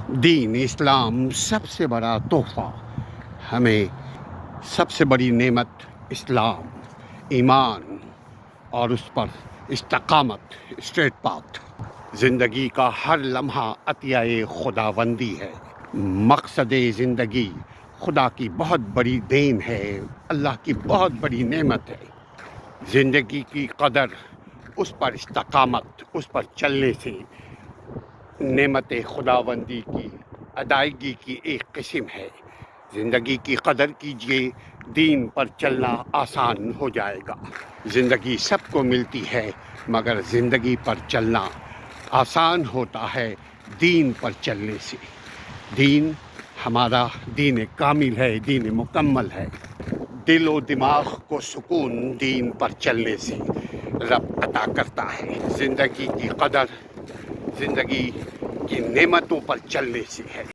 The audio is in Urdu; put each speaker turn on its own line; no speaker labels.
دین اسلام سب سے بڑا تحفہ، ہمیں سب سے بڑی نعمت اسلام، ایمان اور اس پر استقامت، اسٹریٹ پاتھ۔ زندگی کا ہر لمحہ عطیہ خداوندی ہے۔ مقصد زندگی خدا کی بہت بڑی دین ہے، اللہ کی بہت بڑی نعمت ہے۔ زندگی کی قدر اس پر استقامت، اس پر چلنے سے نعمت خداوندی کی ادائیگی کی ایک قسم ہے۔ زندگی کی قدر کیجئے، دین پر چلنا آسان ہو جائے گا۔ زندگی سب کو ملتی ہے، مگر زندگی پر چلنا آسان ہوتا ہے دین پر چلنے سے۔ دین ہمارا دین کامل ہے، دین مکمل ہے۔ دل و دماغ کو سکون دین پر چلنے سے رب عطا کرتا ہے۔ زندگی کی قدر زندگی کی نعمتوں پر چلنے سے ہے۔